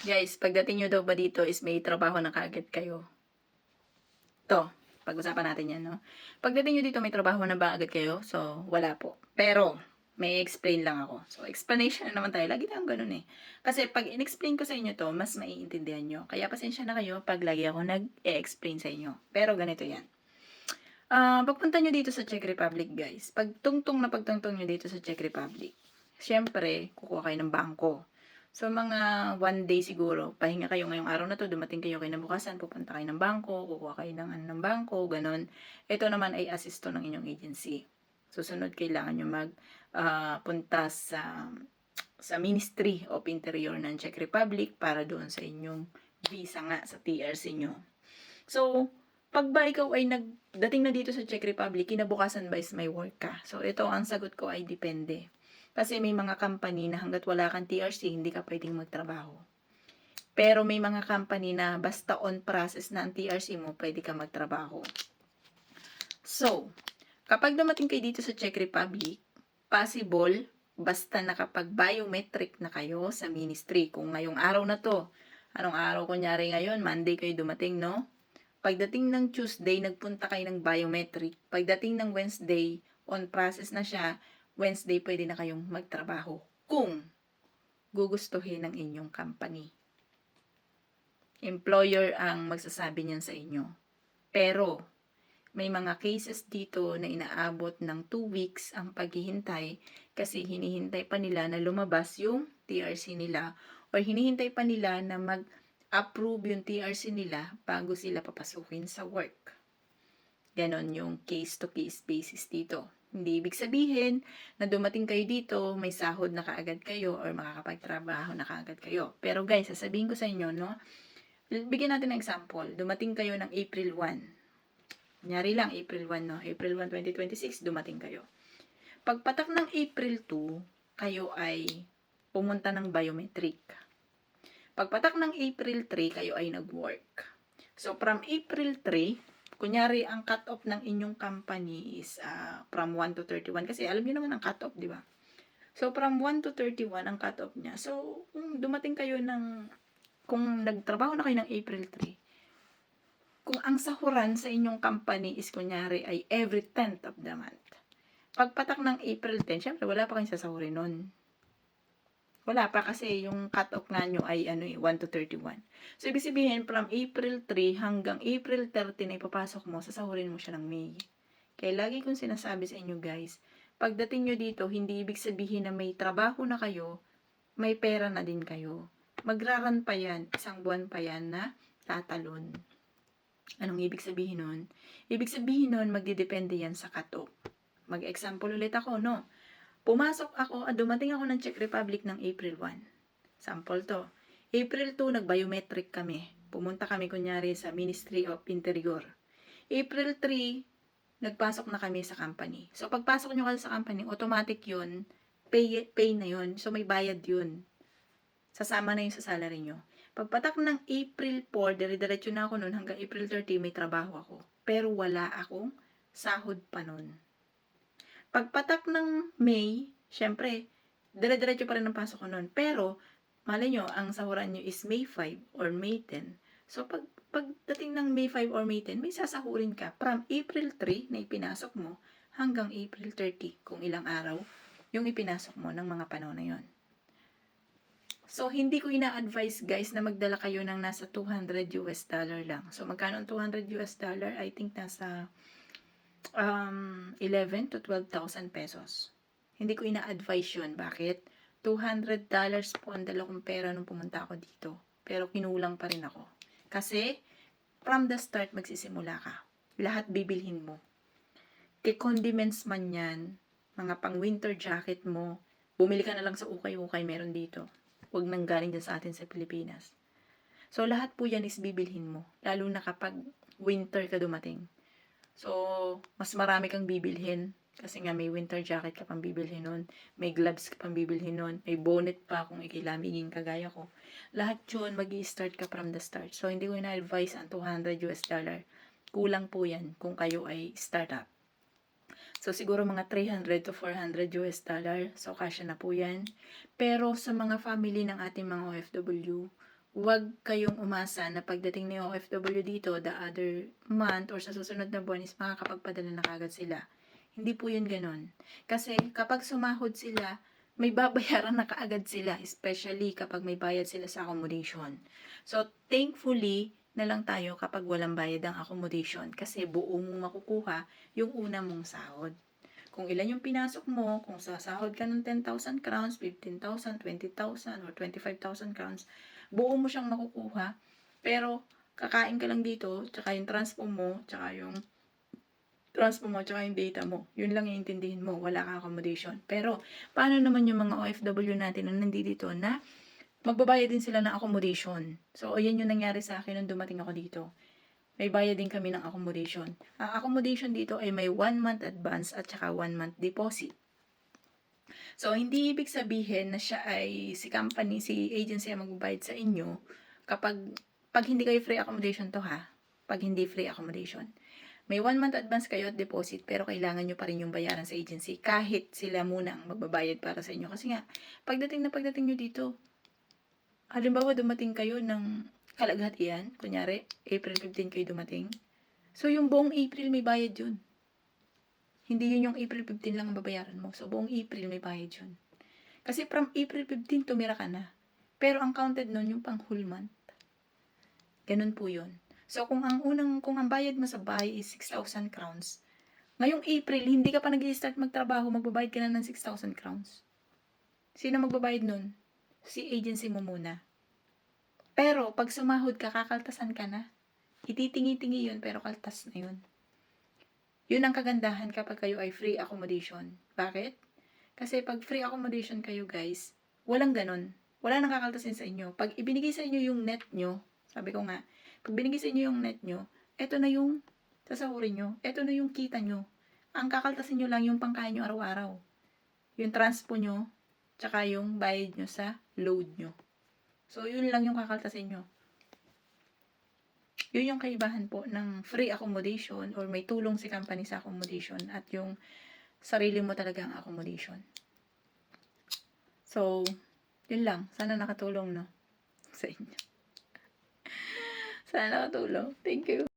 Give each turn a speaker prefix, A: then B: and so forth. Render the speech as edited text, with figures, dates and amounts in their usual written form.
A: Guys, pagdating nyo daw ba dito is may trabaho na kaagad kayo? 'To, pag-usapan natin 'yan 'no. Pagdating nyo dito may trabaho na ba agad kayo? So, wala po. Pero, may explain lang ako. So, explanation na naman tayo. Lagi tayong gano'n, eh. Kasi 'pag in-explain ko sa inyo 'to, mas maiintindihan niyo. Kaya pasensya na kayo 'pag lagi ako nag-e-explain sa inyo. Pero ganito 'yan. Pagpunta nyo dito sa Czech Republic guys, pagtungtong nyo dito sa Czech Republic, siyempre kukuha kayo ng bangko. So mga 1 day siguro, pahinga kayo ngayong araw na 'to, dumating kayo kinabukasan, pupunta kayo ng bangko, kukuha kayo ng bangko, gano'n. Ito naman ay assisto ng inyong agency. Susunod kailangan nyo punta sa Ministry of Interior ng Czech Republic para doon sa inyong visa nga sa TRC nyo. So, pag ba ikaw ay nagdating na dito sa Czech Republic, kinabukasan ba is may work ka? So, ito ang sagot ko ay depende. Kasi may mga company na hanggat wala kang TRC, hindi ka pwedeng magtrabaho. Pero may mga company na basta on process na ang TRC mo, pwede ka magtrabaho. So, kapag dumating kayo dito sa Czech Republic, possible, basta nakapag-biometric na kayo sa ministry. Kung ngayong araw na to, anong araw kunyari ngayon, Monday kayo dumating, no? Pagdating ng Tuesday, nagpunta kayo ng biometric. Pagdating ng Wednesday, on process na siya, Wednesday pwede na kayong magtrabaho. Kung gugustuhin ng inyong company. Employer ang magsasabi niyan sa inyo. Pero, may mga cases dito na inaabot ng 2 weeks ang paghihintay kasi hinihintay pa nila na lumabas yung TRC nila or hinihintay pa nila na mag-approve yung TRC nila bago sila papasukin sa work. Ganon yung case-to-case basis dito. Hindi ibig sabihin na dumating kayo dito, may sahod na kaagad kayo or makakapagtrabaho na kaagad kayo. Pero guys, sasabihin ko sa inyo, no? Bigyan natin ng example. Dumating kayo ng April 1. Kunyari lang, April 1, no? April 1, 2026, dumating kayo. Pagpatak ng April 2, kayo ay pumunta ng biometric. Pagpatak ng April 3, kayo ay nag-work. So, from April 3, kunyari, ang cut-off ng inyong company is from 1 to 31. Kasi alam niyo naman ang cut-off, di ba? So, from 1 to 31 ang cut-off niya. So, kung dumating kayo kung nagtrabaho na kayo ng April 3, kung ang sahuran sa inyong company is kunyari ay every 10th of the month. Pagpatak ng April 10, syempre wala pa kayong sasahurin nun. Wala pa kasi yung cut-off nga nyo ay 1 to 31. So, ibig sabihin, from April 3 hanggang April 30 na ipapasok mo, sasahurin mo siya ng May. Kaya lagi kong sinasabi sa inyo guys, pagdating nyo dito, hindi ibig sabihin na may trabaho na kayo, may pera na din kayo. Magraran pa yan, isang buwan pa yan na tatalon. Anong ibig sabihin nun? Ibig sabihin nun, magdidepende yan sa cut-off. Mag-example ulit ako, no? Pumasok ako, dumating ako ng Czech Republic ng April 1. Sample to. April 2, nag-biometric kami. Pumunta kami kunyari sa Ministry of Interior. April 3, nagpasok na kami sa company. So, pagpasok nyo kasi sa company, automatic yun, pay na yun. So, may bayad yun. Sasama na yun sa salary nyo. Pagpatak ng April 4, dire-diretso na ako nun, hanggang April 30, may trabaho ako. Pero wala akong sahod pa nun. Pagpatak ng May, syempre, dire-diretso pa rin ang pasok ko nun. Pero, malay nyo, ang sahuran nyo is May 5 or May 10. So, pagdating ng May 5 or May 10, may sasahurin ka from April 3 na ipinasok mo hanggang April 30, kung ilang araw yung ipinasok mo ng mga panahon na yon. So, hindi ko ina-advise guys na magdala kayo ng nasa $200 lang. So, magkano ang $200? I think nasa 11 to 12,000 pesos. Hindi ko ina-advise yun. Bakit? $200 po ang dala kong pera nung pumunta ako dito. Pero kinulang pa rin ako. Kasi, from the start, magsisimula ka. Lahat bibilhin mo. Condiments man yan, mga pang winter jacket mo, bumili ka na lang sa ukay-ukay, meron dito. Huwag nang galing dyan sa atin sa Pilipinas. So, lahat po yan is bibilhin mo. Lalo na kapag winter ka dumating. So, mas marami kang bibilhin. Kasi nga may winter jacket ka pang bibilhin nun. May gloves ka pang bibilhin nun. May bonnet pa kung ikilamigin kagaya ko. Lahat yun, mag-i-start ka from the start. So, hindi ko na-advise ang $200. Kulang po yan kung kayo ay startup. So, siguro mga $300 to $400. So, kasya na po yan. Pero, sa mga family ng ating mga OFW, Huwag kayong umasa na pagdating ng OFW dito, the other month or sa susunod na buwan is makakapagpadala na kagad sila. Hindi po yun ganon. Kasi kapag sumahod sila, may babayaran na kaagad sila, especially kapag may bayad sila sa accommodation. So, thankfully na lang tayo kapag walang bayad ang accommodation kasi buo mong makukuha yung una mong sahod. Kung ilan yung pinasok mo, kung sasahod ka ng 10,000 crowns, 15,000, 20,000, or 25,000 crowns, buo mo siyang makukuha. Pero, kakain ka lang dito, tsaka yung transpo mo, tsaka yung data mo. Yun lang iintindihin mo, wala kang accommodation. Pero, paano naman yung mga OFW natin na nandito na magbabayad din sila ng accommodation? So, ayan yung nangyari sa akin nung dumating ako dito. May bayad din kami ng accommodation. Ang accommodation dito ay may 1 month advance at saka 1 month deposit. So, hindi ibig sabihin na siya ay si agency ang magbabayad sa inyo pag hindi kayo free accommodation to ha. Pag hindi free accommodation. May 1 month advance kayo at deposit pero kailangan nyo pa rin yung bayaran sa agency kahit sila muna ang magbabayad para sa inyo. Kasi nga, pagdating nyo dito, halimbawa dumating kayo ng kalaghat kunyari, April 15 kayo dumating. So, yung buong April may bayad yun. Hindi yun yung April 15 lang ang babayaran mo. So, buong April may bayad yun. Kasi from April 15, tumira ka na. Pero ang counted nun, yung pang whole month. Ganun po yun. So, kung ang bayad mo sa bahay is 6,000 crowns, ngayong April, hindi ka pa nag-i-start magtrabaho, magbabayad ka na ng 6,000 crowns. Sino magbabayad nun? Si agency mo muna. Pero, pag sumahod ka, kakaltasan ka na. Ititingi-tingi yun, pero kaltas na yun. Yun ang kagandahan kapag kayo ay free accommodation. Bakit? Kasi pag free accommodation kayo guys, walang ganun. Wala nang kakaltasin sa inyo. Pag ibinigay sa inyo yung net nyo, sabi ko nga, pag binigay sa inyo yung net nyo, eto na yung sasahurin nyo, eto na yung kita nyo. Ang kakaltasin nyo lang yung pangkain nyo araw-araw. Yung transpo nyo, tsaka yung bayad nyo sa load nyo. So, yun lang yung kakaltasin nyo. Yun yung kaibahan po ng free accommodation or may tulong si company sa accommodation at yung sarili mo talaga ang accommodation. So, yun lang. Sana nakatulong, no? Sa inyo. Sana nakatulong. Thank you.